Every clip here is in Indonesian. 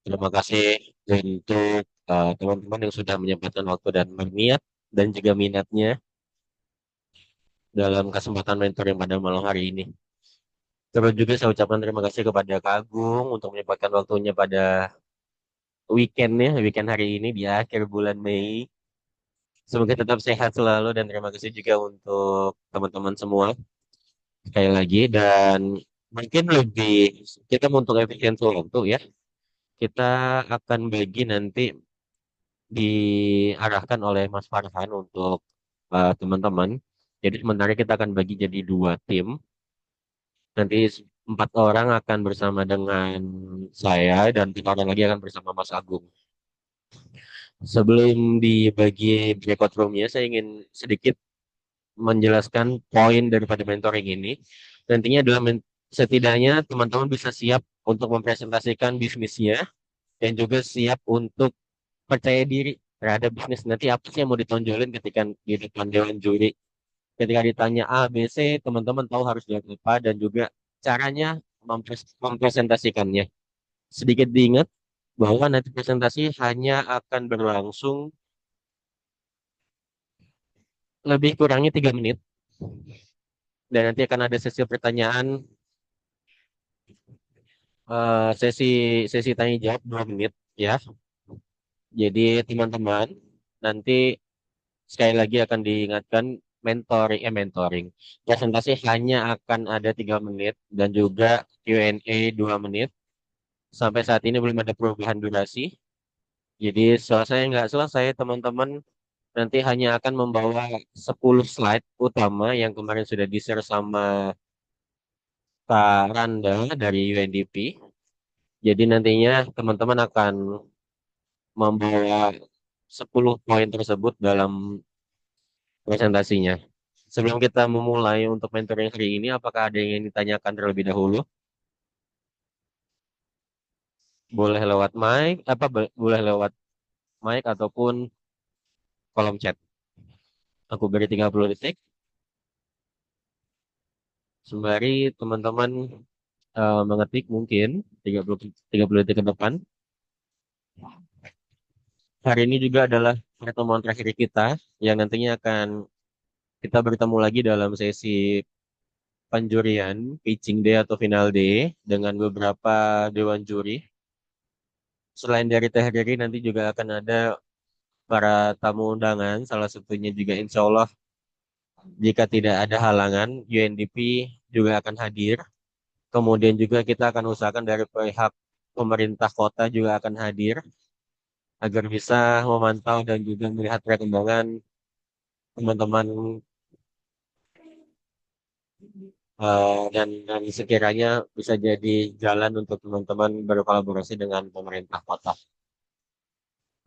terima kasih untuk teman-teman yang sudah menyempatkan waktu dan berniat dan juga minatnya dalam kesempatan mentoring pada malam hari ini. Terus juga saya ucapkan terima kasih kepada Kak Agung untuk menyempatkan waktunya pada weekend hari ini di akhir bulan Mei. Semoga tetap sehat selalu dan terima kasih juga untuk teman-teman semua sekali lagi dan mungkin lebih kita untuk efisiensi waktu ya. Kita akan bagi nanti diarahkan oleh Mas Farhan untuk teman-teman. Jadi sementara kita akan bagi jadi dua tim. Nanti empat orang akan bersama dengan saya dan tiga orang lagi akan bersama Mas Agung. Sebelum dibagi breakout roomnya, saya ingin sedikit menjelaskan poin daripada mentoring ini. Nantinya adalah setidaknya teman-teman bisa siap untuk mempresentasikan bisnisnya dan juga siap untuk percaya diri terhadap bisnis nanti apa sih yang mau ditonjolin ketika di depan dewan juri. Ketika ditanya A, B, C, teman-teman tahu harus jawab apa dan juga caranya mempresentasikannya. Sedikit diingat bahwa nanti presentasi hanya akan berlangsung lebih kurangnya 3 menit dan nanti akan ada sesi pertanyaan, sesi sesi tanya jawab 2 menit ya. Jadi teman-teman nanti sekali lagi akan diingatkan mentoring. Presentasi hanya akan ada 3 menit dan juga Q&A 2 menit. Sampai saat ini belum ada perubahan durasi. Jadi selesai nggak selesai teman-teman nanti hanya akan membawa 10 slide utama yang kemarin sudah di-share sama Kak Randa dari UNDP. Jadi nantinya teman-teman akan membawa 10 poin tersebut dalam presentasinya. Sebelum kita memulai untuk mentoring hari ini, apakah ada yang ingin ditanyakan terlebih dahulu? Boleh lewat mic, boleh lewat mic ataupun kolom chat. Aku beri 30 detik sembari teman-teman mengetik mungkin 30 detik ke depan. Hari ini juga adalah pertemuan terakhir kita yang nantinya akan kita bertemu lagi dalam sesi penjurian, pitching day atau final day dengan beberapa dewan juri. Selain dari Teh Riri, nanti juga akan ada para tamu undangan, salah satunya juga insya Allah jika tidak ada halangan, UNDP juga akan hadir. Kemudian juga kita akan usahakan dari pihak pemerintah kota juga akan hadir agar bisa memantau dan juga melihat perkembangan teman-teman dan sekiranya bisa jadi jalan untuk teman-teman berkolaborasi dengan pemerintah kota.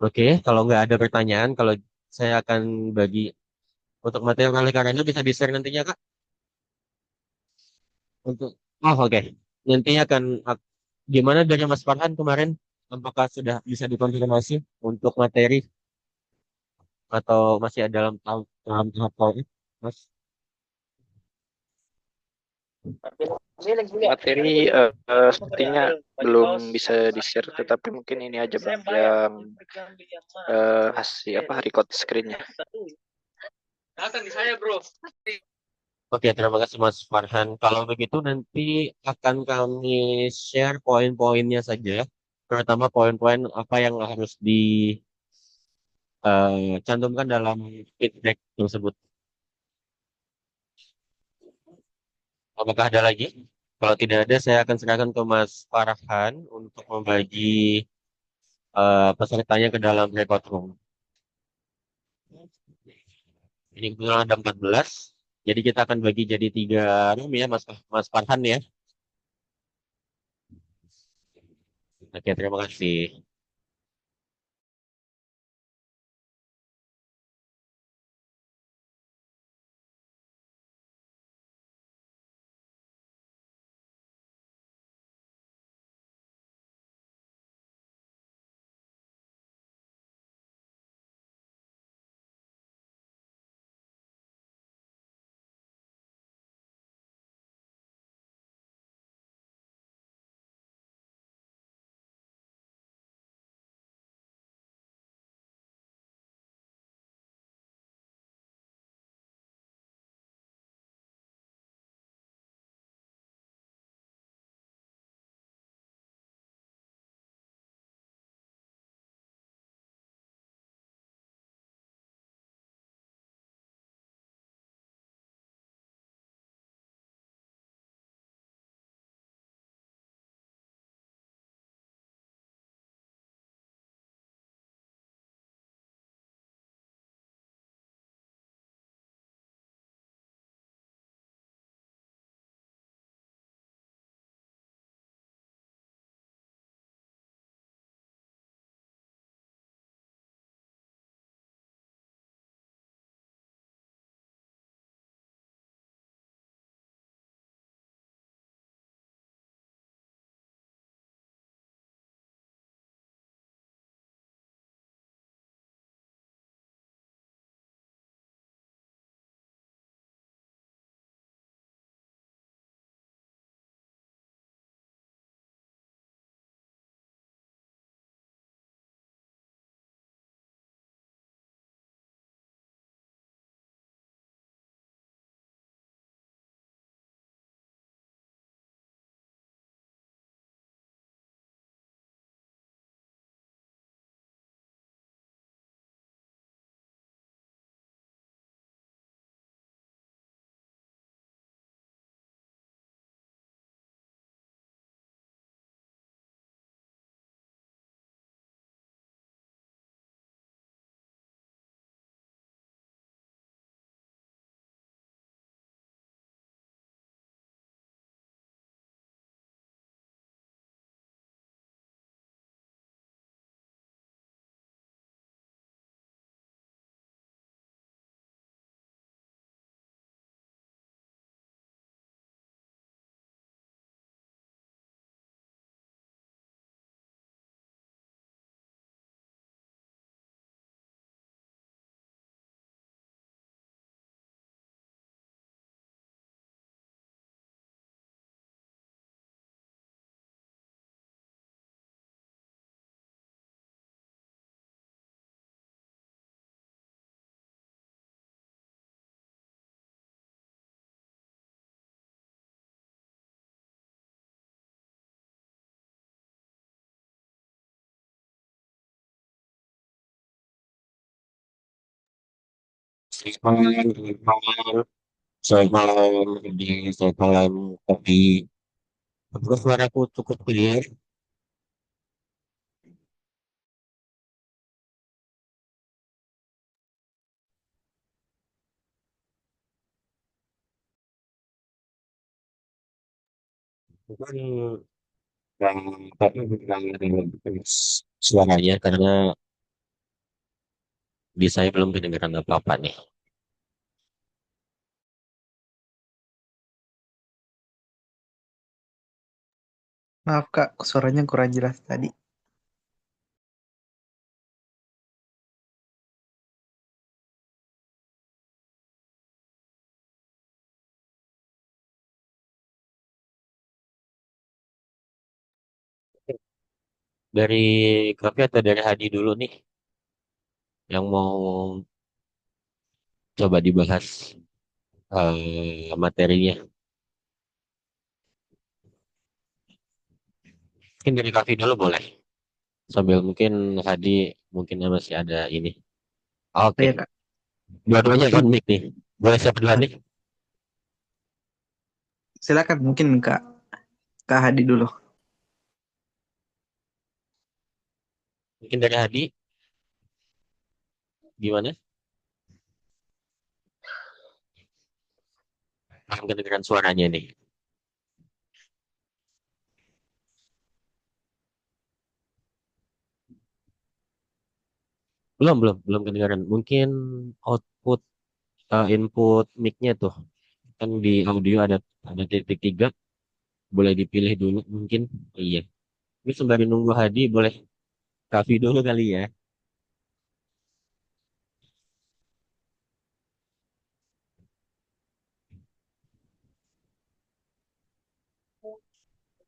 Oke, kalau nggak ada pertanyaan, kalau saya akan bagi untuk materi oleh karena bisa di-share nantinya Kak. Untuk oke. Nantinya akan gimana dari Mas Farhan kemarin? Apakah sudah bisa dikonfirmasi untuk materi atau masih ada dalam tahap awal? Mas? Materi sepertinya belum bisa di-share, tetapi mungkin ini aja Bang yang hasil apa record screen-nya. Oke, terima kasih Mas Farhan. Kalau begitu nanti akan kami share poin-poinnya saja, terutama poin-poin apa yang harus dicantumkan dalam feedback tersebut. Apakah ada lagi? Kalau tidak ada, saya akan serahkan ke Mas Farhan untuk membagi pesertanya ke dalam record room. Ini kebetulan ada 14. Jadi kita akan bagi jadi 3 room ya, Mas Farhan ya. Oke, terima kasih. Selamat malam, selamat malam, di selamat malam, kopi. Apakah suaraku cukup clear? Bukan, bang, tapi bukan suaranya karena di saya belum kedengaran apa-apa nih. Maaf Kak, suaranya kurang jelas tadi. Dari kopi atau dari Hadi dulu nih yang mau coba dibahas materinya. Mungkin dari kopi dulu boleh. Sambil mungkin Hadi mungkin masih ada ini. Oh Oke, ya Kak, dua-duanya mungkin on mic nih. Boleh siapa duluan nih? silakan mungkin Kak Hadi dulu. Mungkin dari Hadi, gimana? Belum kedengeran suaranya nih. Belum kedengaran. Mungkin output input mic-nya tuh kan di audio ada titik tiga, boleh dipilih dulu mungkin. Iya. Ini sembari nunggu Hadi, boleh Kavi dulu kali ya.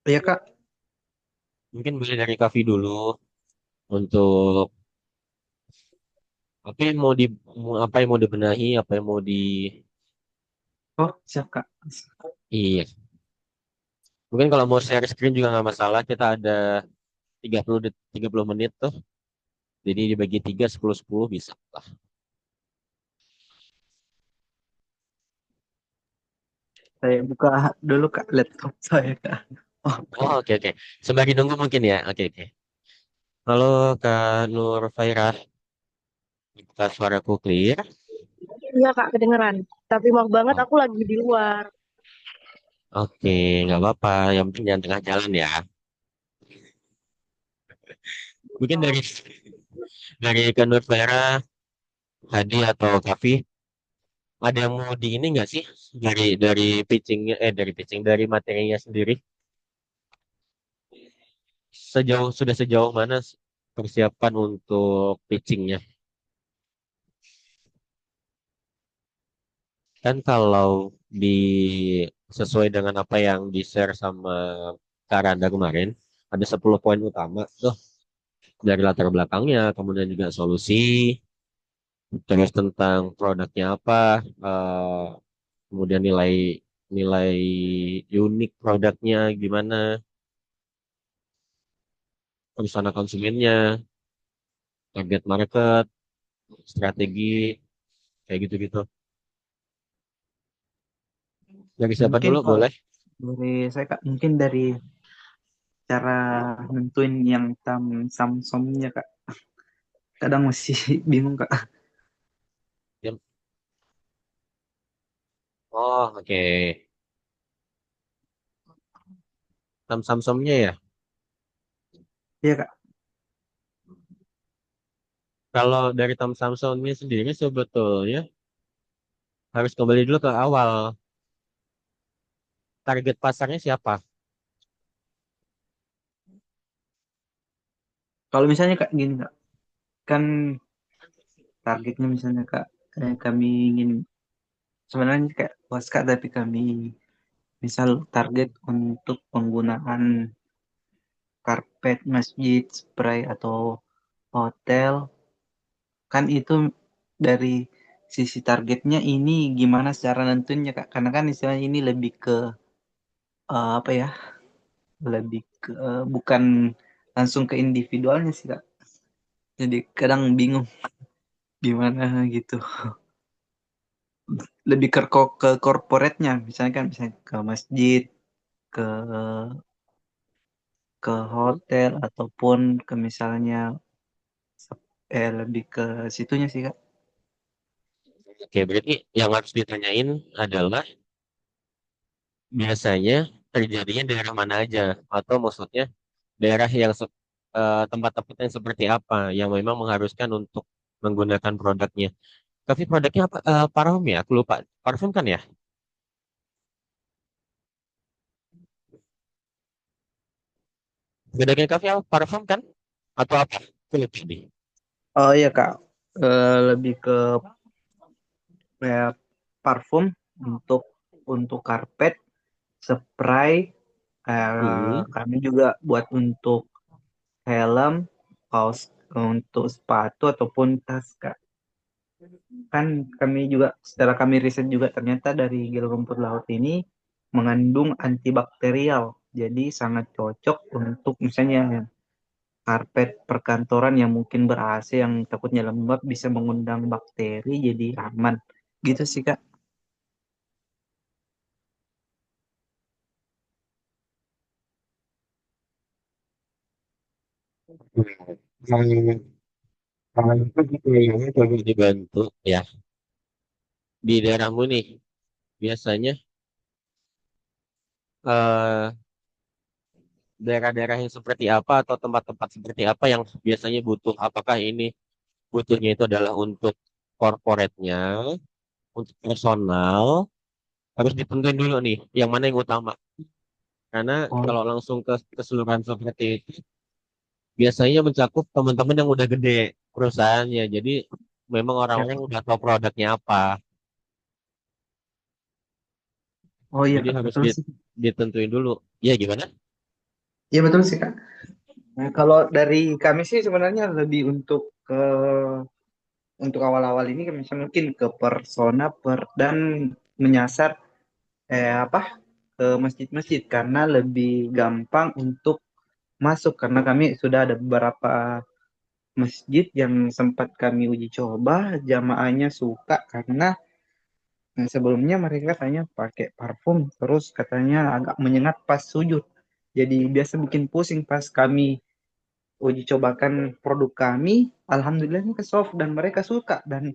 Oh ya Kak, Mungkin boleh dari Kavi dulu untuk apa yang apa yang mau dibenahi, apa yang mau di. oh siap Kak. Iya. Mungkin kalau mau share screen juga nggak masalah. Kita ada 30 menit tuh. Jadi dibagi 3 10 10 bisa lah. Saya buka dulu Kak laptop saya Kak. Oke, Oh, oke oke. Sembari nunggu mungkin ya. Oke oke. Halo Kak Nur Fairah, kita suaraku clear. Iya Kak, kedengeran. Tapi maaf banget Oh, aku lagi di luar. oke, nggak apa-apa. Yang penting jangan tengah jalan ya. Mungkin dari Kak Nur Fairah, Hadi atau Kavi, ada yang mau di ini nggak sih dari materinya sendiri? Sejauh mana persiapan untuk pitchingnya? Kan kalau di sesuai dengan apa yang di share sama Kak Randa kemarin, ada 10 poin utama tuh dari latar belakangnya, kemudian juga solusi, terus tentang produknya apa, eh, kemudian nilai nilai unik produknya gimana, persona konsumennya, target market, strategi, kayak gitu-gitu. Dari siapa mungkin dulu kalau boleh? dari saya Kak, mungkin dari cara nentuin yang Samsungnya Kak. Kadang masih bingung Kak. Ya. Oh, oke. Samsungnya ya. Iya Kak, Kalau dari Samsungnya sendiri sebetulnya harus kembali dulu ke awal. Target pasarnya siapa? kalau misalnya Kak gini Kak, kan targetnya misalnya Kak, kami ingin sebenarnya kayak puas Kak, tapi kami misal target untuk penggunaan karpet masjid, spray atau hotel, kan itu dari sisi targetnya ini gimana secara nentunya Kak? Karena kan istilahnya ini lebih ke apa ya? Lebih ke bukan langsung ke individualnya sih Kak. Jadi kadang bingung gimana gitu. lebih ke corporate-nya, misalnya kan misalnya ke masjid, ke hotel ataupun ke misalnya lebih ke situnya sih Kak. Oke, berarti yang harus ditanyain adalah biasanya terjadinya daerah mana aja, atau maksudnya daerah yang tempat-tempat yang seperti apa yang memang mengharuskan untuk menggunakan produknya. Tapi produknya apa? Parfum ya? Aku lupa. Parfum kan ya? Produknya kafe apa? Parfum kan? Atau apa? Aku lupa nih. Oh iya Kak, lebih ke parfum untuk karpet, spray, Hmm. kami juga buat untuk helm, kaos untuk sepatu ataupun tas Kak. Kan kami juga setelah kami riset juga ternyata dari gel rumput laut ini mengandung antibakterial. Jadi sangat cocok untuk misalnya karpet perkantoran yang mungkin ber-AC yang takutnya lembab bisa mengundang bakteri jadi aman. Gitu sih Kak. Kalau itu kayaknya coba dibantu ya di daerahmu nih. Biasanya eh, daerah-daerah yang seperti apa atau tempat-tempat seperti apa yang biasanya butuh? Apakah ini butuhnya itu adalah untuk corporate-nya, untuk personal, harus ditentuin dulu nih, yang mana yang utama. Karena Oh, kalau langsung ke keseluruhan seperti itu, biasanya mencakup teman-teman yang udah gede perusahaannya. Jadi memang ya. orang-orang udah tahu produknya apa. Oh iya Jadi Kak, harus betul sih. ditentuin dulu. Ya gimana? Iya betul sih Kak. Nah, kalau dari kami sih sebenarnya lebih untuk ke awal-awal ini kan bisa mungkin ke persona dan menyasar apa ke masjid-masjid karena lebih gampang untuk masuk karena kami sudah ada beberapa masjid yang sempat kami uji coba jamaahnya suka karena sebelumnya mereka katanya pakai parfum terus katanya agak menyengat pas sujud jadi biasa bikin pusing pas kami uji cobakan produk kami alhamdulillahnya ke soft dan mereka suka dan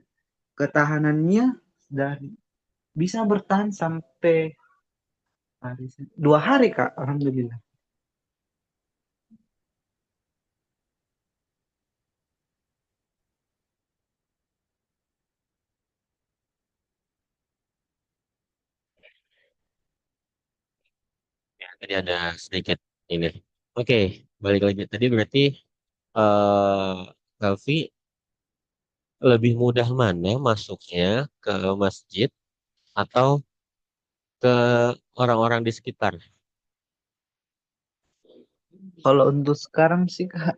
ketahanannya dan bisa bertahan sampai 2 hari Kak alhamdulillah. Ya, tadi ada sedikit ini. Oke, balik lagi. Tadi berarti eh Galvi lebih mudah mana masuknya ke masjid atau ke orang-orang di sekitar? Kalau untuk sekarang sih Kak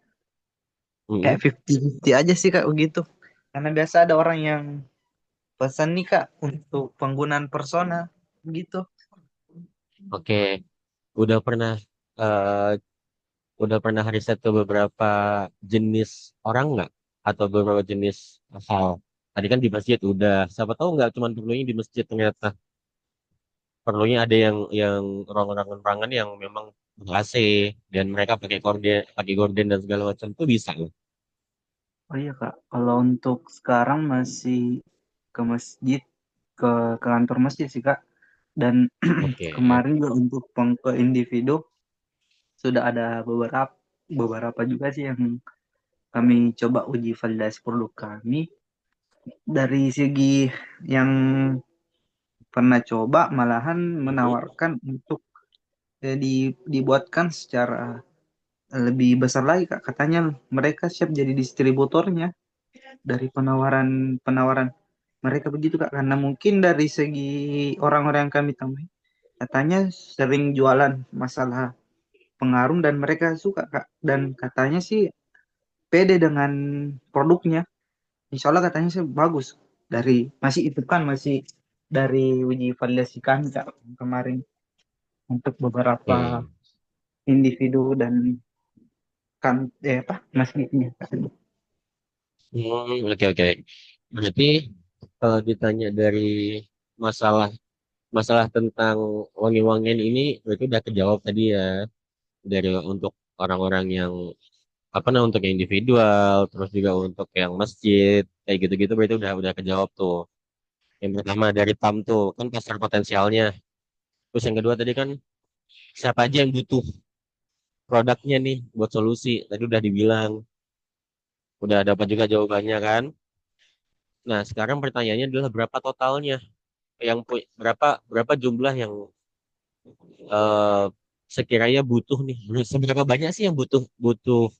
kayak Mm-mm. 50-50 aja sih Kak begitu karena biasa ada orang yang pesan nih Kak untuk penggunaan persona gitu. Oke, udah pernah eh, riset ke beberapa jenis orang nggak? Atau beberapa jenis hal? Tadi kan di masjid udah. Siapa tahu nggak cuma perlunya di masjid ternyata. Perlunya ada yang ruangan-ruangan yang memang AC dan mereka pakai gorden dan segala macam itu bisa loh. Oh iya Kak, kalau untuk sekarang masih ke masjid, ke kantor masjid sih Kak. Dan Oke. kemarin juga untuk ke individu sudah ada beberapa juga sih yang kami coba uji validasi produk kami. Dari segi yang pernah coba malahan Mhm. menawarkan untuk dibuatkan secara lebih besar lagi Kak. Katanya mereka siap jadi distributornya dari penawaran mereka begitu Kak karena mungkin dari segi orang-orang yang kami temui katanya sering jualan masalah pengaruh dan mereka suka Kak dan katanya sih pede dengan produknya Insya Allah katanya sih bagus dari masih itu kan masih dari uji validasi kami Kak kemarin untuk beberapa Oke. individu dan kan apa masjidnya. Oke, oke. Berarti Kalau ditanya dari masalah masalah tentang wangi-wangian ini, itu udah kejawab tadi ya, dari untuk orang-orang yang apa namanya, untuk yang individual, terus juga untuk yang masjid kayak gitu-gitu, berarti udah kejawab tuh. Yang pertama dari TAM tuh kan pasar potensialnya. Terus yang kedua tadi kan siapa aja yang butuh produknya nih buat solusi. Tadi udah dibilang, udah dapat juga jawabannya kan. Nah, sekarang pertanyaannya adalah berapa totalnya, berapa berapa jumlah yang eh, sekiranya butuh nih. Seberapa banyak sih yang butuh butuh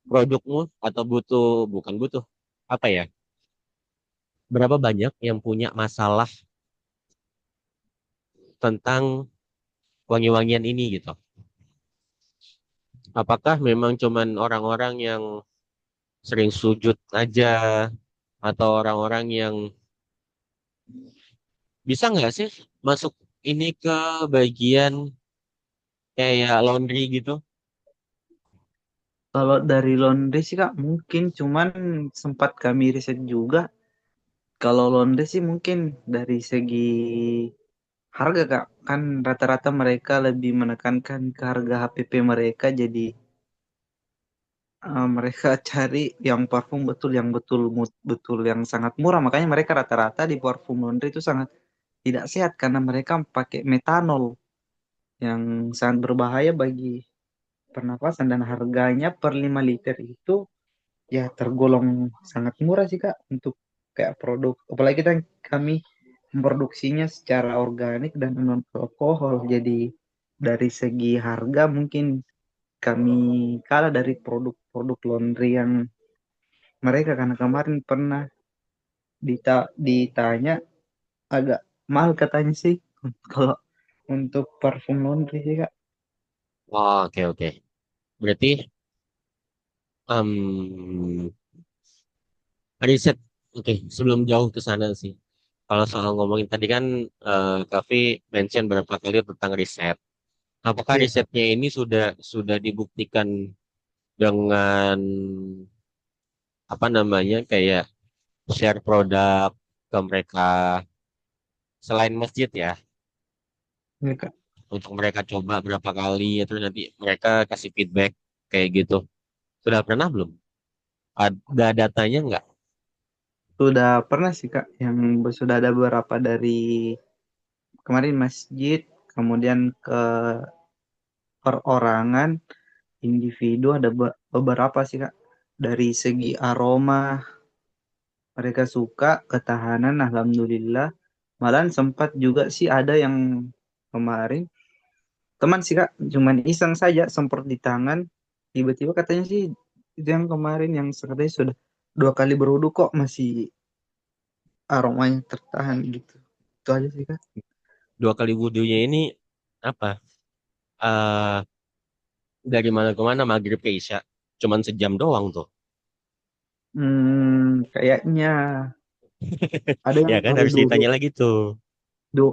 produkmu, atau butuh, bukan butuh, apa ya? Berapa banyak yang punya masalah tentang wangi-wangian ini gitu. Apakah memang cuman orang-orang yang sering sujud aja, atau orang-orang yang bisa nggak sih masuk ini ke bagian kayak laundry gitu? Kalau dari laundry sih Kak, mungkin cuman sempat kami riset juga. Kalau laundry sih mungkin dari segi harga Kak, kan rata-rata mereka lebih menekankan ke harga HPP mereka, jadi mereka cari yang parfum betul, yang betul yang sangat murah. Makanya mereka rata-rata di parfum laundry itu sangat tidak sehat karena mereka pakai metanol yang sangat berbahaya bagi pernapasan, dan harganya per 5 liter itu ya tergolong sangat murah sih Kak untuk kayak produk, apalagi kita kami memproduksinya secara organik dan non alkohol, jadi dari segi harga mungkin kami kalah dari produk-produk laundry yang mereka, karena kemarin pernah ditanya agak mahal katanya sih kalau untuk parfum laundry sih Kak. Oh, oke oke. Berarti riset. Oke, sebelum jauh ke sana sih. Kalau soal ngomongin tadi kan, Kavi mention berapa kali tentang riset. Apakah Iya Kak. risetnya ini sudah dibuktikan dengan apa namanya, kayak share produk ke mereka selain masjid ya, Iya Kak. untuk mereka coba berapa kali, terus nanti mereka kasih feedback kayak gitu. Sudah pernah belum? Ada datanya nggak? Sudah pernah sih Kak, yang sudah ada beberapa dari kemarin masjid, kemudian ke perorangan, individu ada beberapa sih Kak. Dari segi aroma mereka suka, ketahanan alhamdulillah. Malahan sempat juga sih ada yang kemarin teman sih Kak, cuman iseng saja semprot di tangan, tiba-tiba katanya sih itu yang kemarin yang katanya sudah 2 kali berwudu kok masih aromanya tertahan gitu. Itu aja sih Kak. 2 kali wudhunya ini apa? eh dari mana ke mana, maghrib ke isya? Cuman sejam doang tuh. Kayaknya ada Ya yang kan, hari harus duhur, ditanya lagi tuh.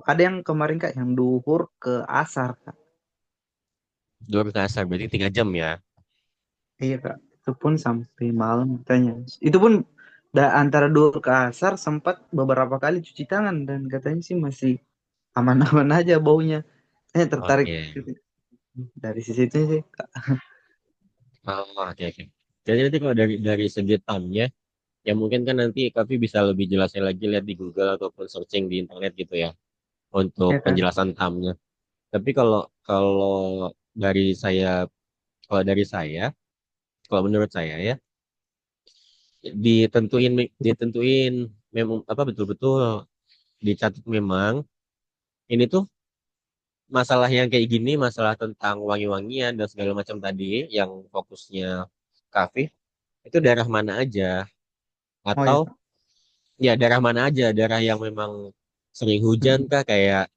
ada yang kemarin Kak yang duhur ke asar Kak. 12 berarti 3 jam ya. Iya Kak, itu pun sampai malam katanya. Itu pun antara duhur ke asar sempat beberapa kali cuci tangan dan katanya sih masih aman-aman aja baunya. Tertarik Oke. dari sisi itu sih Kak. Oh, oke oke. Jadi nanti kalau dari segi time-nya, ya mungkin kan nanti Kavi bisa lebih jelasnya lagi, lihat di Google ataupun searching di internet gitu ya, untuk Ya Kak. penjelasan time-nya. Tapi kalau kalau dari saya, kalau dari saya, kalau menurut saya ya, ditentuin ditentuin memang apa, betul-betul dicatat memang ini tuh masalah yang kayak gini, masalah tentang wangi-wangian dan segala macam tadi, yang fokusnya Kavi itu daerah mana aja, Oh ya atau Kak. ya daerah mana aja, daerah yang memang sering hujan Mm-mm. kah, kayak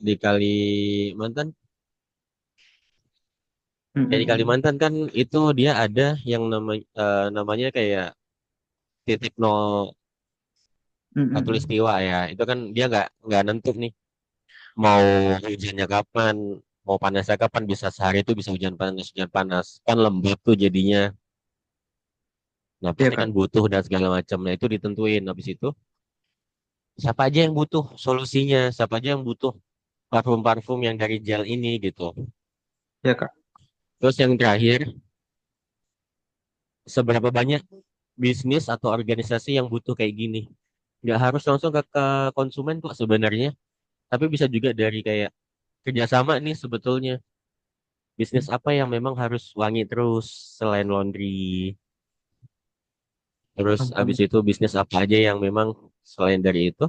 di Kalimantan. Kayak di Mm-mm. Kalimantan kan itu dia ada yang namanya kayak titik nol Mm-mm. khatulistiwa ya. Itu kan dia nggak nentu nih, mau hujannya kapan, mau panasnya kapan, bisa sehari itu bisa hujan panas kan, lembab tuh jadinya. Nah Iya pasti kan Kak. butuh dan segala macam. Nah itu ditentuin habis itu siapa aja yang butuh solusinya, siapa aja yang butuh parfum-parfum yang dari gel ini gitu. Ya Kak. Terus yang terakhir, seberapa banyak bisnis atau organisasi yang butuh kayak gini. Nggak harus langsung ke konsumen kok sebenarnya, tapi bisa juga dari kayak kerjasama nih sebetulnya. Bisnis apa yang memang harus wangi terus selain laundry. Terus Ampun. habis itu bisnis apa aja yang memang selain dari itu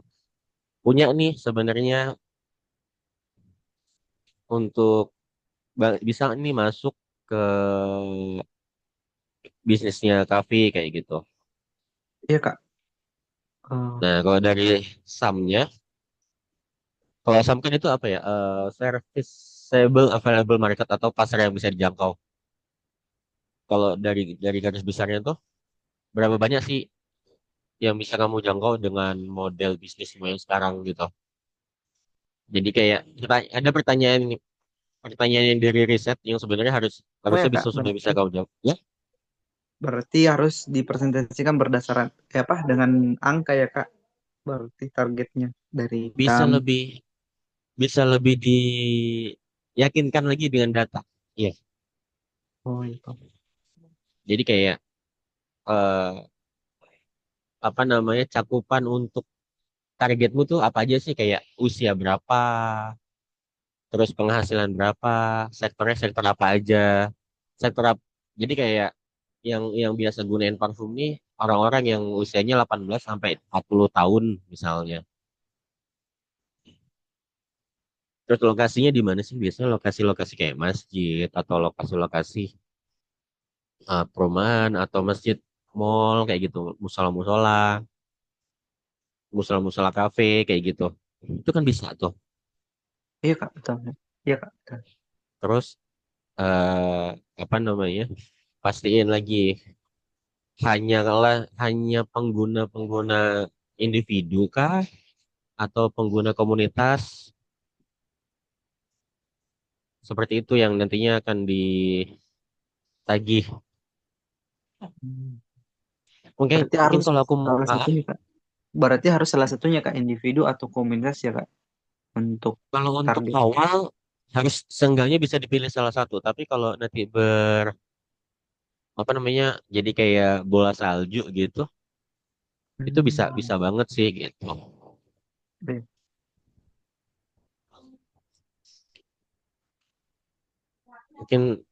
punya nih sebenarnya untuk bisa nih masuk ke bisnisnya kafe kayak gitu. Iya Kak. Eh, Nah, kalau dari SAM-nya, kalau SAM kan itu apa ya? Serviceable Available Market atau pasar yang bisa dijangkau. Kalau dari garis besarnya tuh berapa banyak sih yang bisa kamu jangkau dengan model bisnismu yang sekarang gitu. Jadi kayak ada pertanyaan ini, pertanyaan yang dari riset yang sebenarnya oh ya harusnya Kak, sudah bisa kamu jawab. Ya, berarti harus dipresentasikan berdasarkan apa dengan angka ya Kak. Berarti targetnya dari bisa kami. lebih bisa lebih diyakinkan lagi dengan data. Iya. Oh itu. Jadi kayak eh, apa namanya cakupan untuk targetmu tuh apa aja sih kayak usia berapa, terus penghasilan berapa, sektornya sektor apa aja, sektor apa. Jadi kayak yang biasa gunain parfum nih orang-orang yang usianya 18 sampai 40 tahun misalnya. Terus lokasinya di mana sih? Biasanya lokasi-lokasi kayak masjid atau lokasi-lokasi perumahan atau masjid, mall kayak gitu, musola-musola, musola-musola kafe kayak gitu. Itu kan bisa tuh. Iya Kak, betul. Iya Kak, betul. Terus eh apa namanya? Pastiin lagi hanya pengguna-pengguna individu kah atau pengguna komunitas seperti itu yang nantinya akan ditagih. Hmm. Mungkin Berarti mungkin harus kalau aku salah satunya Kak. Berarti harus salah satunya Kak, individu atau komunitas ya Kak, untuk kalau untuk target. awal harus seenggaknya bisa dipilih salah satu. Tapi kalau nanti apa namanya jadi kayak bola salju gitu, itu bisa Hmm. bisa banget sih gitu. Baik. Mungkin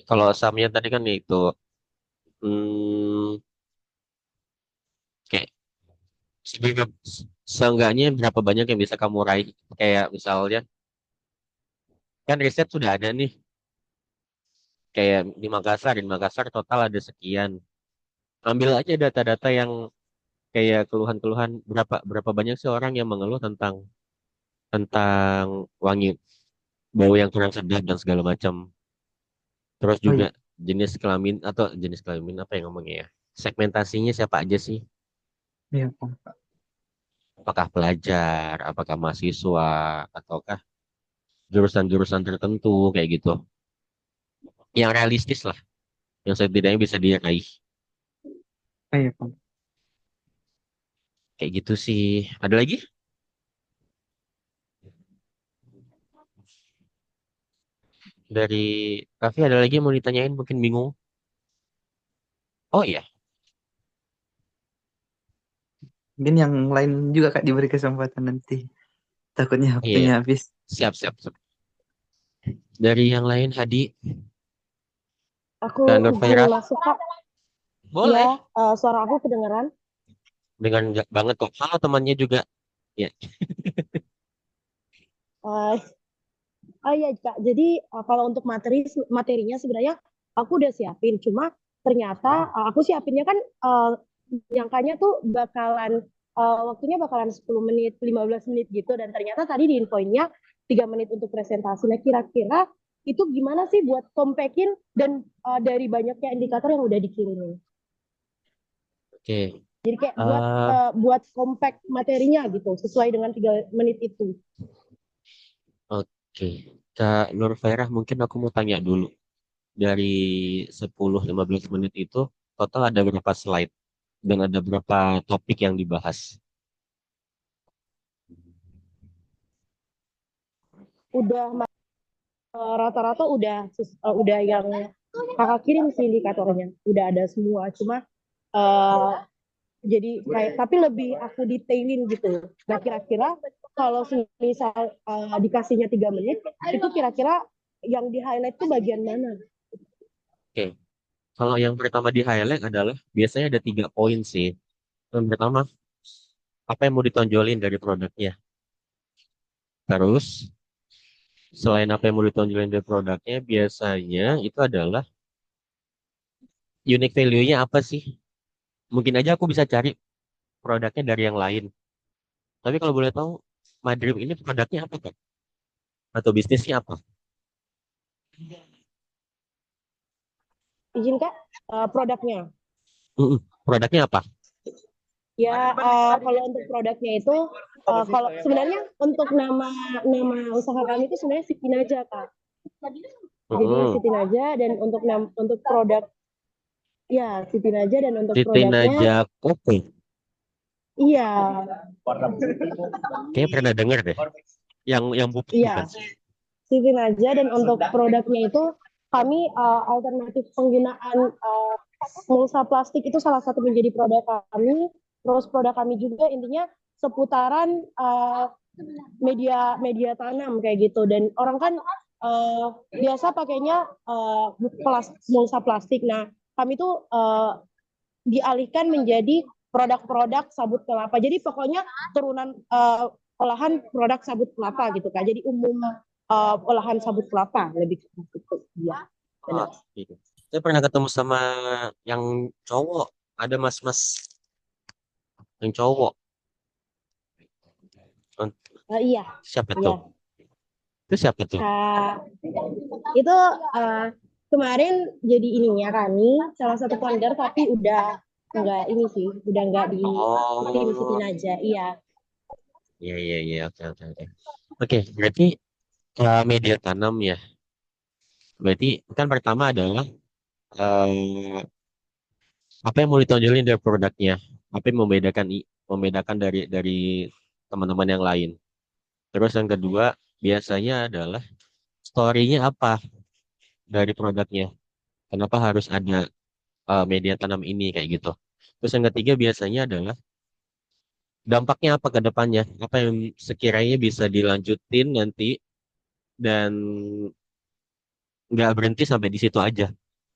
kalau asamnya tadi kan itu hmm, kayak seberapa- seenggaknya berapa banyak yang bisa kamu raih? Kayak misalnya kan riset sudah ada nih, kayak di Makassar total ada sekian. Ambil aja data-data yang kayak keluhan-keluhan berapa berapa banyak sih orang yang mengeluh tentang tentang wangi bau yang kurang sedap dan segala macam. Terus Oh juga iya, jenis kelamin apa yang ngomongnya ya? Segmentasinya siapa aja sih? iya Kak. Apakah pelajar, apakah mahasiswa, ataukah jurusan-jurusan tertentu kayak gitu. Yang realistis lah, yang setidaknya bisa diraih. Oh iya Kak. Kayak gitu sih. Ada lagi? Dari Raffi ada lagi yang mau ditanyain mungkin bingung. Oh iya, Mungkin yang lain juga Kak diberi kesempatan nanti. Takutnya iya, waktunya habis. siap, siap, siap. Dari yang lain, Hadi Aku dan izin Nurfairah, masuk, Kak. Iya, boleh. suara aku kedengeran. Dengan banget kok. Halo temannya juga. Ya, Eh, oh iya, Kak. Jadi kalau untuk materinya sebenarnya aku udah siapin. Cuma ternyata aku siapinnya kan nyangkanya tuh waktunya bakalan 10 menit, 15 menit gitu. Dan ternyata tadi di infonya 3 menit untuk presentasi. Nah, kira-kira itu gimana sih buat compactin dan dari banyaknya indikator yang udah dikirimin. oke. Jadi kayak Eh, buat compact materinya gitu, sesuai dengan 3 menit itu. oke. Kak Nurfairah, mungkin aku mau tanya dulu. Dari 10-15 menit itu, total ada berapa slide? Dan ada berapa topik yang dibahas? udah rata-rata udah yang kakak kirim sih indikatornya, udah ada semua. Cuma eh, jadi kayak tapi lebih aku detailin gitu. Nah kira-kira kalau misal dikasihnya 3 menit, itu kira-kira yang di highlight tuh bagian mana? Oke, kalau yang pertama di highlight adalah biasanya ada 3 poin sih. Yang pertama, apa yang mau ditonjolin dari produknya. Terus, selain apa yang mau ditonjolin dari produknya, biasanya itu adalah unique value-nya apa sih? Mungkin aja aku bisa cari produknya dari yang lain. Tapi kalau boleh tahu, Madrim ini produknya apa kan? Atau bisnisnya apa? Izin kak, produknya. Produknya apa? Ya, kalau untuk produknya itu, kalau sebenarnya untuk nama nama usaha kami itu sebenarnya Siti Naja, Kak. Jadi Mm-mm. Siti Naja dan untuk produk ya Siti Naja dan untuk Siti produknya Naja Kopi. iya Kayaknya pernah dengar deh. Yang bubuk iya bukan? Siti Naja dan untuk produknya itu kami alternatif penggunaan mulsa plastik itu salah satu menjadi produk kami. Terus produk kami juga intinya seputaran media media tanam kayak gitu dan orang kan biasa pakainya mulsa plastik. Nah, kami tuh dialihkan menjadi produk-produk sabut kelapa. Jadi pokoknya turunan olahan produk sabut kelapa gitu kan. Jadi umum olahan sabut kelapa lebih gitu. Iya, Ah, benar. gitu. Saya pernah ketemu sama yang cowok. Ada mas-mas yang cowok. Iya, Siapa iya. tuh? Itu siapa tuh? Uh, itu kemarin jadi ininya kami salah satu founder tapi udah enggak ini sih, udah enggak di tim Siti Oh, Naja. Iya. iya, iya, iya. Oke, oke, oke. Oke, berarti media tanam ya. Berarti kan pertama adalah eh, apa yang mau ditonjolin dari produknya, apa yang membedakan dari teman-teman yang lain. Terus yang kedua biasanya adalah story-nya apa dari produknya. Kenapa harus ada media tanam ini kayak gitu. Terus yang ketiga biasanya adalah dampaknya apa ke depannya, apa yang sekiranya bisa dilanjutin nanti dan nggak berhenti sampai di situ aja.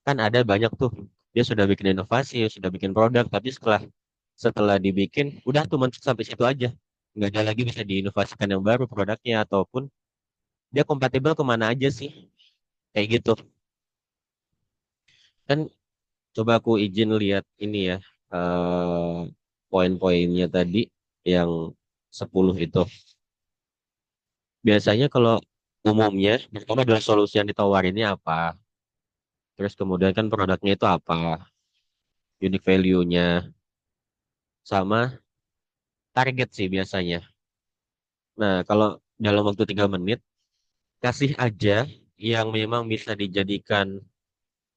Kan ada banyak tuh, dia sudah bikin inovasi, sudah bikin produk, tapi setelah setelah dibikin, udah tuh mentok sampai situ aja. Nggak ada lagi bisa diinovasikan yang baru produknya, ataupun dia kompatibel kemana aja sih. Kayak gitu. Kan coba aku izin lihat ini ya, poin-poinnya tadi, yang 10 itu. Biasanya kalau umumnya, pertama adalah solusi yang ditawarinnya apa. Terus kemudian kan produknya itu apa, unique value-nya, sama target sih biasanya. Nah, kalau dalam waktu 3 menit, kasih aja yang memang bisa dijadikan,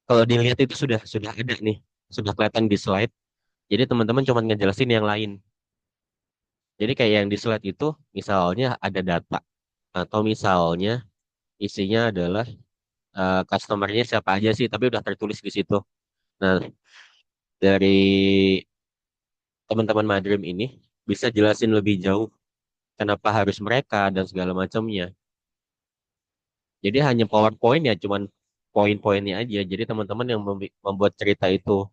kalau dilihat itu sudah ada nih, sudah kelihatan di slide. Jadi teman-teman cuma ngejelasin yang lain. Jadi kayak yang di slide itu, misalnya ada data, atau misalnya isinya adalah customer-nya siapa aja sih, tapi udah tertulis di situ. Nah, dari teman-teman Madrim ini bisa jelasin lebih jauh kenapa harus mereka dan segala macamnya. Jadi hanya PowerPoint ya, cuman poin-poinnya aja. Jadi teman-teman yang membuat cerita itu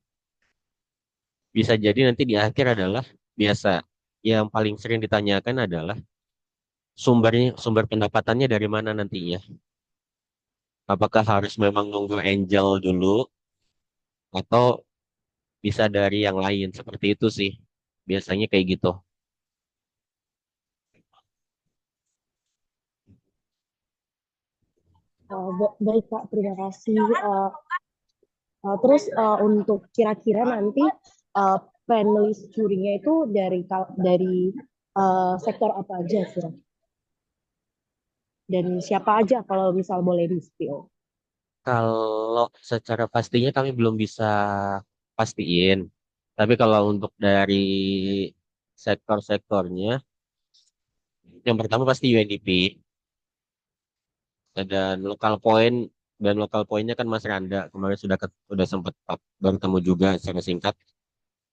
bisa jadi nanti di akhir adalah biasa yang paling sering ditanyakan adalah sumber pendapatannya dari mana nantinya. Apakah harus memang nunggu angel dulu atau bisa dari yang lain seperti itu sih. Biasanya kayak gitu. Baik Kak, terima kasih. Terus untuk kira-kira nanti uh, panelis jurinya itu dari sektor apa aja sih? Dan siapa aja kalau misal boleh di-spill? Kalau secara pastinya kami belum bisa pastiin. Tapi kalau untuk dari sektor-sektornya, yang pertama pasti UNDP. dan lokal poinnya kan Mas Randa kemarin sudah sempat bertemu juga secara singkat.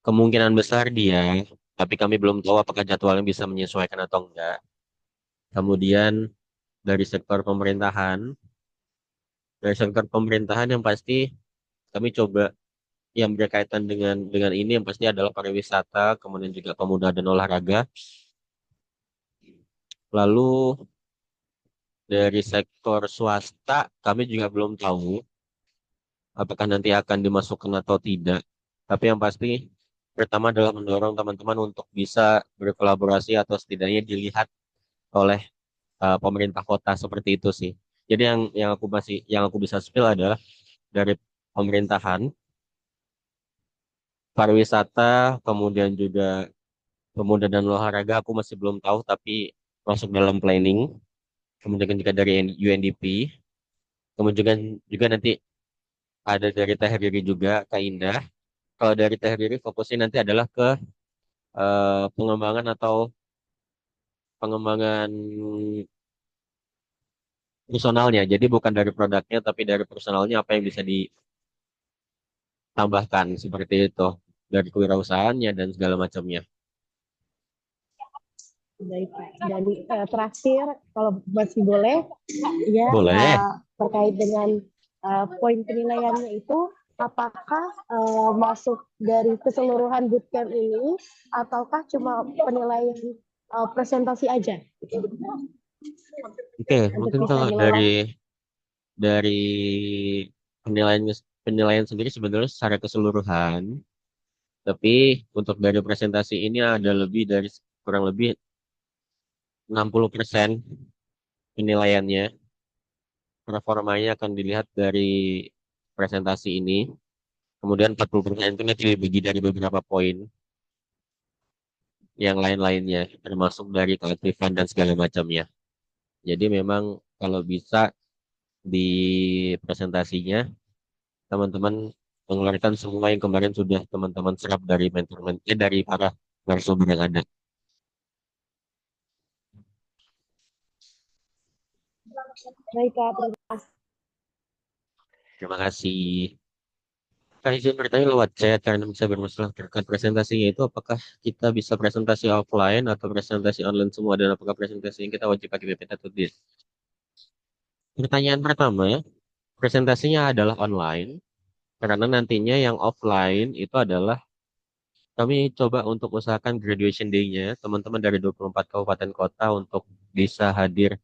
Kemungkinan besar dia, tapi kami belum tahu apakah jadwalnya bisa menyesuaikan atau enggak. Kemudian dari sektor pemerintahan yang pasti kami coba yang berkaitan dengan ini yang pasti adalah pariwisata, kemudian juga pemuda dan olahraga. Lalu dari sektor swasta kami juga belum tahu apakah nanti akan dimasukkan atau tidak. Tapi yang pasti pertama adalah mendorong teman-teman untuk bisa berkolaborasi atau setidaknya dilihat oleh pemerintah kota seperti itu sih. Jadi yang aku bisa spill adalah dari pemerintahan, pariwisata, kemudian juga pemuda dan olahraga aku masih belum tahu tapi masuk dalam planning. Kemudian juga dari UNDP, kemudian juga nanti ada dari Teh Riri juga Kak Indah. Kalau dari Teh Riri fokusnya nanti adalah ke pengembangan atau pengembangan personalnya. Jadi bukan dari produknya tapi dari personalnya apa yang bisa ditambahkan seperti itu dari kewirausahaannya dan segala macamnya. Baik, Kak. Dan terakhir, kalau masih boleh, ya Boleh. terkait dengan poin penilaiannya itu, apakah masuk dari keseluruhan bootcamp ini, ataukah cuma penilaian presentasi aja Oke, untuk mungkin bisa kalau dilolos? dari penilaian penilaian sendiri sebenarnya secara keseluruhan, tapi untuk dari presentasi ini ada kurang lebih 60% penilaiannya, performanya akan dilihat dari presentasi ini. Kemudian 40% itu nanti dibagi dari beberapa poin yang lain-lainnya, termasuk dari keaktifan dan segala macamnya. Jadi memang kalau bisa di presentasinya, teman-teman mengeluarkan semua yang kemarin sudah teman-teman serap dari dari para narasumber yang ada. Baik, Kak. Terima Terima kasih. Kak izin bertanya lewat chat karena bisa bermasalah terkait presentasinya itu apakah kita bisa presentasi offline atau presentasi online semua dan apakah presentasi yang kita wajib pakai PPT atau tidak? Pertanyaan pertama, presentasinya adalah online karena nantinya yang offline itu adalah kami coba untuk usahakan graduation day-nya teman-teman dari 24 kabupaten kota untuk bisa hadir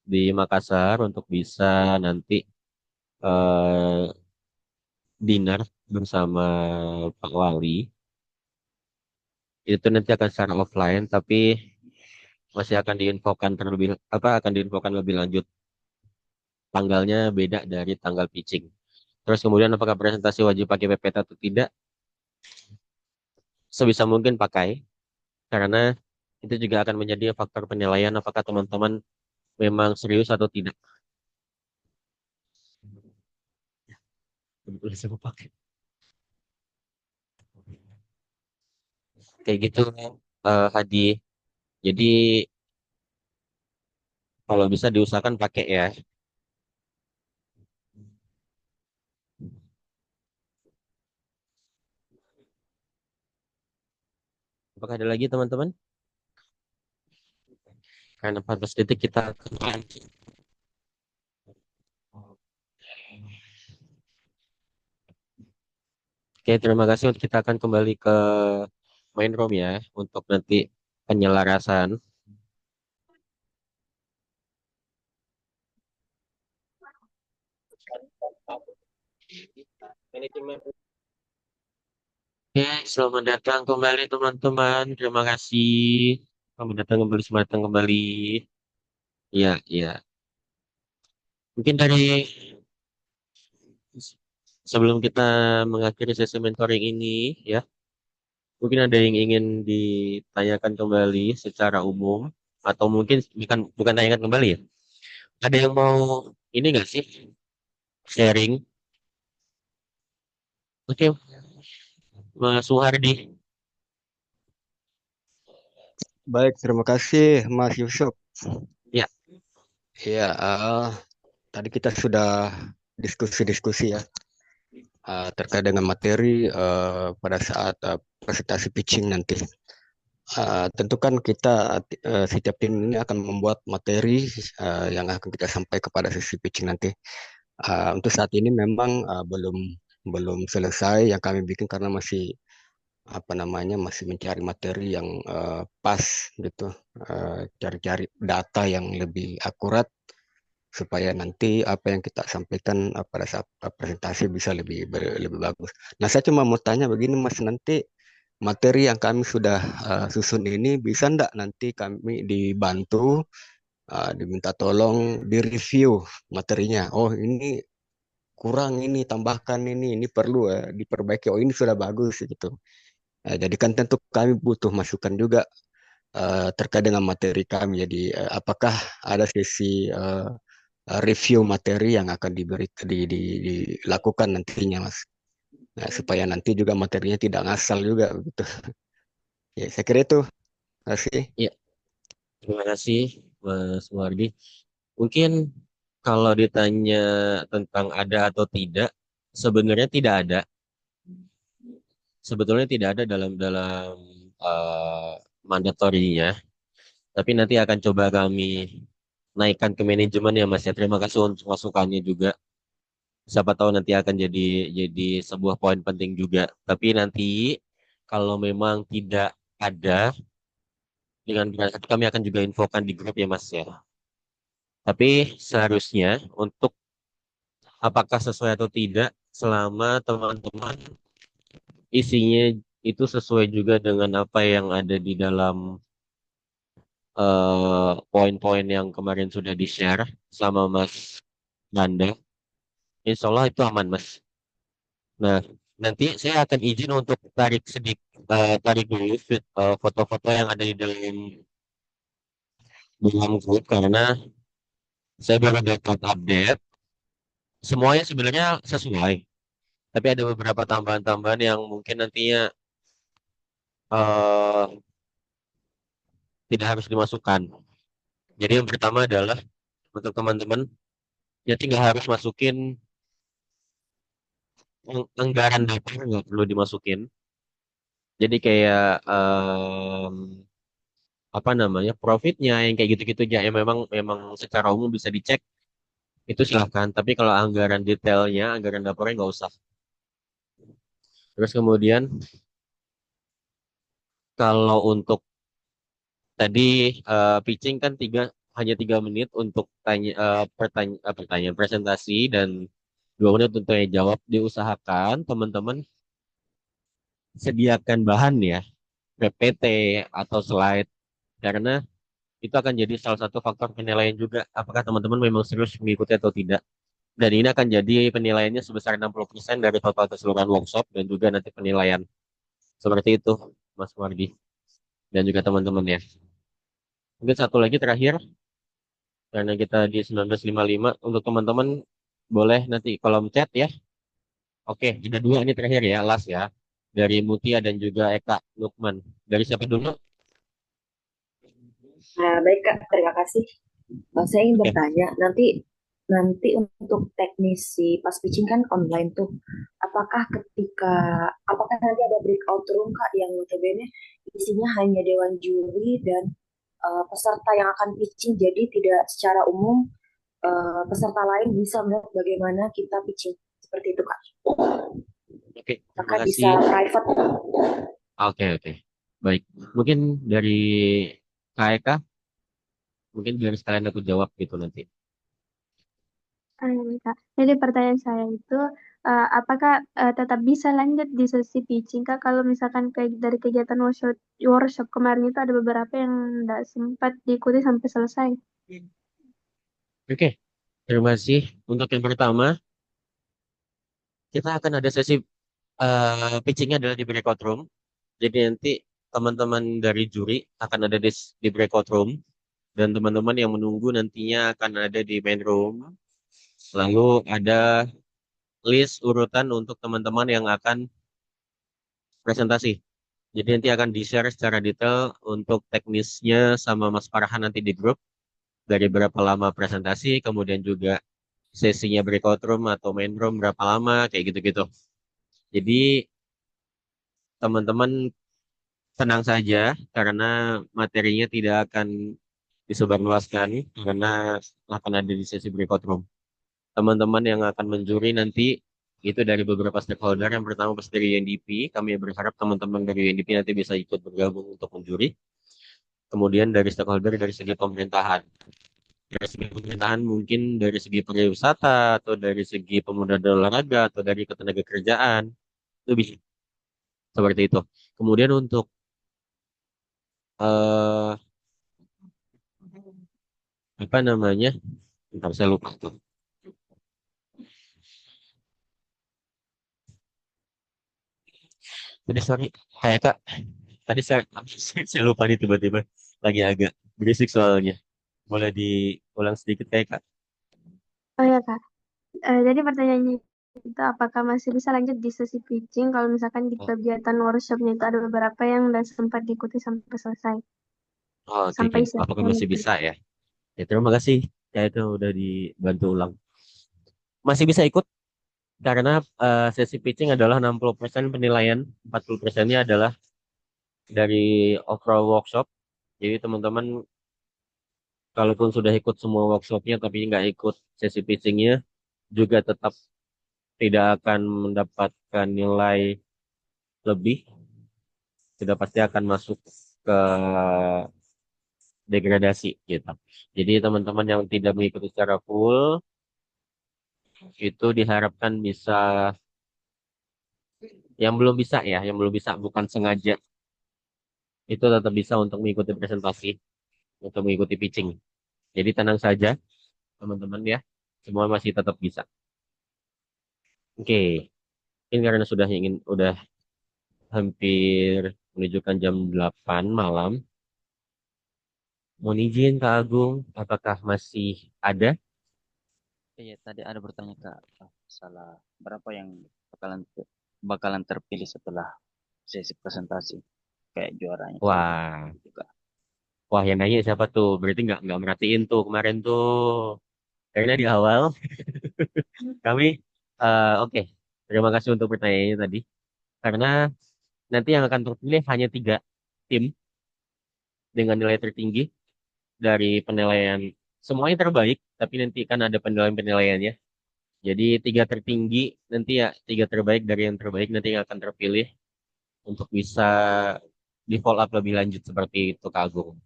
di Makassar untuk bisa nanti eh, dinner bersama Pak Wali. Itu nanti akan secara offline tapi masih akan diinfokan lebih lanjut tanggalnya beda dari tanggal pitching. Terus kemudian apakah presentasi wajib pakai PPT atau tidak? Sebisa mungkin pakai karena itu juga akan menjadi faktor penilaian apakah teman-teman memang serius atau tidak. Kebetulan saya mau pakai. Kayak gitu Hadi. Jadi kalau bisa diusahakan pakai ya. Apakah ada lagi teman-teman? Karena 14 detik kita akan. Oke, terima kasih. Kita akan kembali ke main room ya untuk nanti penyelarasan. Oke, selamat datang kembali teman-teman. Terima kasih. Selamat datang kembali. Iya, iya. Mungkin sebelum kita mengakhiri sesi mentoring ini, ya, mungkin ada yang ingin ditanyakan kembali secara umum, atau mungkin bukan bukan tanyakan kembali ya. Ada yang mau ini nggak sih sharing? Oke, Mas Suhardi. Baik, terima kasih Mas Yusuf. Ya, Ya, tadi kita sudah diskusi-diskusi ya terkait dengan materi pada saat presentasi pitching nanti. Tentu kan kita setiap tim ini akan membuat materi yang akan kita sampaikan kepada sesi pitching nanti. Untuk saat ini memang belum selesai yang kami bikin karena masih masih mencari materi yang pas gitu, cari-cari data yang lebih akurat supaya nanti apa yang kita sampaikan pada saat presentasi bisa lebih bagus. Nah, saya cuma mau tanya begini Mas, nanti materi yang kami sudah susun ini bisa enggak nanti kami dibantu diminta tolong direview materinya. Oh, ini kurang, ini tambahkan, ini perlu diperbaiki. Oh, ini sudah bagus gitu. Jadi kan tentu kami butuh masukan juga terkait dengan materi kami. Jadi apakah ada sesi review materi yang akan dilakukan nantinya, Mas? Nah, supaya nanti juga materinya tidak ngasal juga gitu. Ya, saya kira itu. Terima kasih. Ya, terima kasih Mas Wardi. Mungkin kalau ditanya tentang ada atau tidak, sebenarnya tidak ada. Sebetulnya tidak ada dalam dalam uh, mandatorinya. Tapi nanti akan coba kami naikkan ke manajemen ya Mas ya. Terima kasih untuk masukannya juga. Siapa tahu nanti akan jadi sebuah poin penting juga. Tapi nanti kalau memang tidak ada, dengan berat hati kami akan juga infokan di grup ya Mas ya. Tapi seharusnya untuk apakah sesuai atau tidak, selama teman-teman isinya itu sesuai juga dengan apa yang ada di dalam poin-poin yang kemarin sudah di-share sama Mas Nanda, insya Allah itu aman Mas. Nah, nanti saya akan izin untuk tarik dulu foto-foto yang ada di dalam grup karena saya baru dapat update. Semuanya sebenarnya sesuai, tapi ada beberapa tambahan-tambahan yang mungkin nantinya eh, tidak harus dimasukkan. Jadi yang pertama adalah untuk teman-teman ya tinggal harus masukin anggaran dapur nggak perlu dimasukin. Jadi kayak apa namanya profitnya yang kayak gitu-gitu aja yang memang memang secara umum bisa dicek itu silahkan. Tapi kalau anggaran detailnya, anggaran dapurnya nggak usah. Terus kemudian kalau untuk tadi pitching kan hanya 3 menit untuk pertanyaan presentasi dan 2 menit untuk tanya jawab. Diusahakan teman-teman sediakan bahan ya, PPT atau slide karena itu akan jadi salah satu faktor penilaian juga apakah teman-teman memang serius mengikuti atau tidak. Dan ini akan jadi penilaiannya sebesar 60% dari total keseluruhan workshop dan juga nanti penilaian. Seperti itu, Mas Wardi dan juga teman-teman ya. Mungkin satu lagi terakhir, karena kita di 1955, untuk teman-teman boleh nanti kolom chat ya. Oke, ada dua ini terakhir ya, last ya. Dari Mutia dan juga Eka Lukman. Dari siapa dulu? Baik Kak, terima kasih. Saya ingin Oke. bertanya, nanti untuk teknisi pas pitching kan online tuh, apakah nanti ada breakout room Kak yang notabene isinya hanya dewan juri dan peserta yang akan pitching, jadi tidak secara umum peserta lain bisa melihat bagaimana kita pitching seperti itu Kak. Oke, terima Apakah kasih. bisa private? Oke. Baik. Mungkin dari Kak Eka, mungkin biar sekalian aku jawab gitu nanti. Kak. Jadi pertanyaan saya itu, apakah tetap bisa lanjut di sesi pitching Kak? Kalau misalkan kayak dari kegiatan workshop kemarin itu ada beberapa yang tidak sempat diikuti sampai selesai. Oke, terima kasih. Untuk yang pertama, kita akan ada sesi pitchingnya adalah di breakout room. Jadi nanti teman-teman dari juri akan ada di breakout room dan teman-teman yang menunggu nantinya akan ada di main room. Lalu ada list urutan untuk teman-teman yang akan presentasi. Jadi nanti akan di-share secara detail untuk teknisnya sama Mas Farhan nanti di grup dari berapa lama presentasi, kemudian juga sesinya breakout room atau main room berapa lama, kayak gitu-gitu. Jadi teman-teman tenang saja karena materinya tidak akan disebarluaskan karena akan ada di sesi breakout room. Teman-teman yang akan menjuri nanti itu dari beberapa stakeholder. Yang pertama pasti dari UNDP. Kami berharap teman-teman dari UNDP nanti bisa ikut bergabung untuk menjuri. Kemudian dari stakeholder dari segi pemerintahan. Dari segi pemerintahan mungkin dari segi pariwisata atau dari segi pemuda dan olahraga atau dari ketenaga kerjaan. Itu bisa seperti itu. Kemudian untuk eh apa namanya? Bentar, saya lupa tuh. Jadi sorry, kayak Kak, tadi saya lupa nih tiba-tiba lagi agak berisik soalnya. Boleh diulang sedikit kayak Kak? Oh ya Kak, jadi pertanyaannya itu apakah masih bisa lanjut di sesi pitching kalau misalkan di Oh, kegiatan workshopnya itu ada beberapa yang udah sempat diikuti sampai selesai, oh, oke, oke. sampai Apakah siapkan masih itu. bisa ya? Ya, terima kasih. Ya itu udah dibantu ulang. Masih bisa ikut karena sesi pitching adalah 60% penilaian, 40%-nya adalah dari overall workshop. Jadi teman-teman kalaupun sudah ikut semua workshopnya tapi nggak ikut sesi pitchingnya juga tetap tidak akan mendapatkan nilai lebih, sudah pasti akan masuk ke degradasi gitu. Jadi teman-teman yang tidak mengikuti secara full itu diharapkan bisa, yang belum bisa ya, yang belum bisa bukan sengaja, itu tetap bisa untuk mengikuti presentasi, untuk mengikuti pitching. Jadi tenang saja teman-teman ya, semua masih tetap bisa. Oke, ini karena udah hampir menunjukkan jam 8 malam. Mohon izin Kak Agung, apakah masih ada? Iya, tadi ada bertanya Kak, salah berapa yang bakalan bakalan terpilih setelah sesi presentasi kayak juaranya kayak Wah, gitu Kak. wah yang nanya siapa tuh? Berarti nggak merhatiin tuh kemarin tuh. Karena di awal kami, oke, terima kasih untuk pertanyaannya tadi. Karena nanti yang akan terpilih hanya 3 tim dengan nilai tertinggi dari penilaian. Semuanya terbaik, tapi nanti kan ada penilaian-penilaiannya. Jadi 3 tertinggi nanti ya, 3 terbaik dari yang terbaik nanti yang akan terpilih untuk bisa di follow up lebih lanjut seperti itu Kak Agung.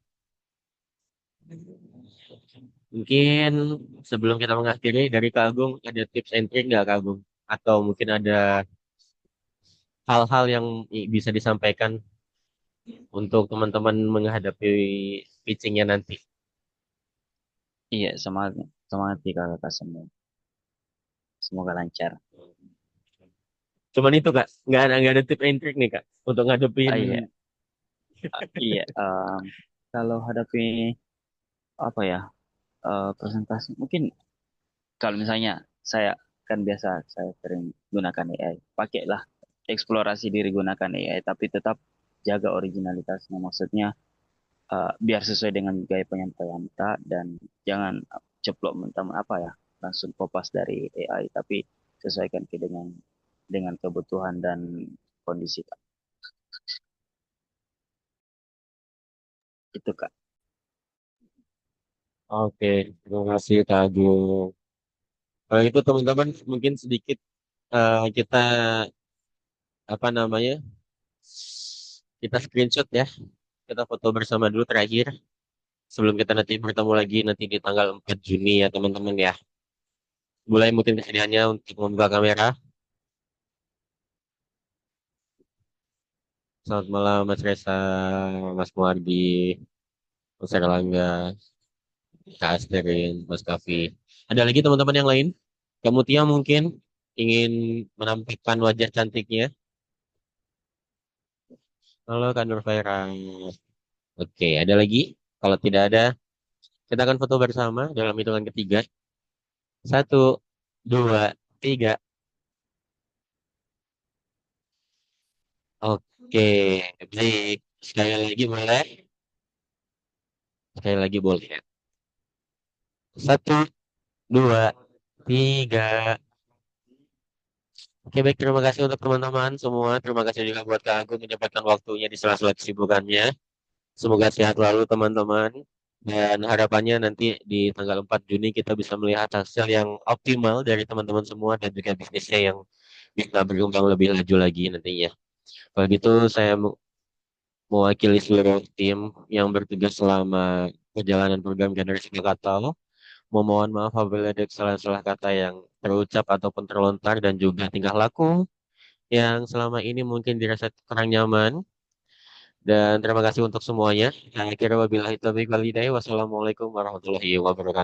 Mungkin sebelum kita mengakhiri dari Kak Agung ada tips and trick nggak Kak Agung? Atau mungkin ada hal-hal yang bisa disampaikan untuk teman-teman menghadapi pitchingnya nanti. Iya, semangat semangat ya Kak semua. Semoga lancar. Cuman itu Kak, nggak ada tips and trick nih Kak untuk ngadepin. Ah iya, iya. Kalau hadapi apa ya presentasi, mungkin kalau misalnya saya kan biasa saya sering gunakan AI, pakailah eksplorasi diri gunakan AI, tapi tetap jaga originalitasnya. Maksudnya biar sesuai dengan gaya penyampaian kita dan jangan ceplok mentah apa ya langsung kopas dari AI, tapi sesuaikan dengan kebutuhan dan kondisi Kak. Itu Kak. Oke, terima kasih Kak Agung. Kalau itu teman-teman mungkin sedikit kita apa namanya, kita screenshot ya, kita foto bersama dulu terakhir sebelum kita nanti bertemu lagi nanti di tanggal 4 Juni ya teman-teman ya. Mulai mungkin kesediaannya untuk membuka kamera. Selamat malam Mas Reza, Mas Muardi, Mas Erlangga, Kak Asterin, Mas Kavi. Ada lagi teman-teman yang lain? Kak Mutia mungkin ingin menampilkan wajah cantiknya. Halo Kak Nur Faira. Oke, ada lagi? Kalau tidak ada, kita akan foto bersama dalam hitungan ketiga. 1, 2, 3. Oke, baik. Sekali lagi boleh? Sekali lagi boleh ya. 1, 2, tiga. Oke, baik. Terima kasih untuk teman-teman semua. Terima kasih juga buat Kak Agung menyempatkan waktunya di sela-sela kesibukannya. Semoga sehat selalu teman-teman. Dan harapannya nanti di tanggal 4 Juni kita bisa melihat hasil yang optimal dari teman-teman semua dan juga bisnisnya yang bisa berkembang lebih laju lagi nantinya. Kalau gitu saya mewakili seluruh tim yang bertugas selama perjalanan program Generasi Kakatau. Memohon maaf apabila ada kesalahan-salah kata yang terucap ataupun terlontar dan juga tingkah laku yang selama ini mungkin dirasa kurang nyaman. Dan terima kasih untuk semuanya. Saya kira wabillahi taufiq wal hidayah. Wassalamualaikum warahmatullahi wabarakatuh.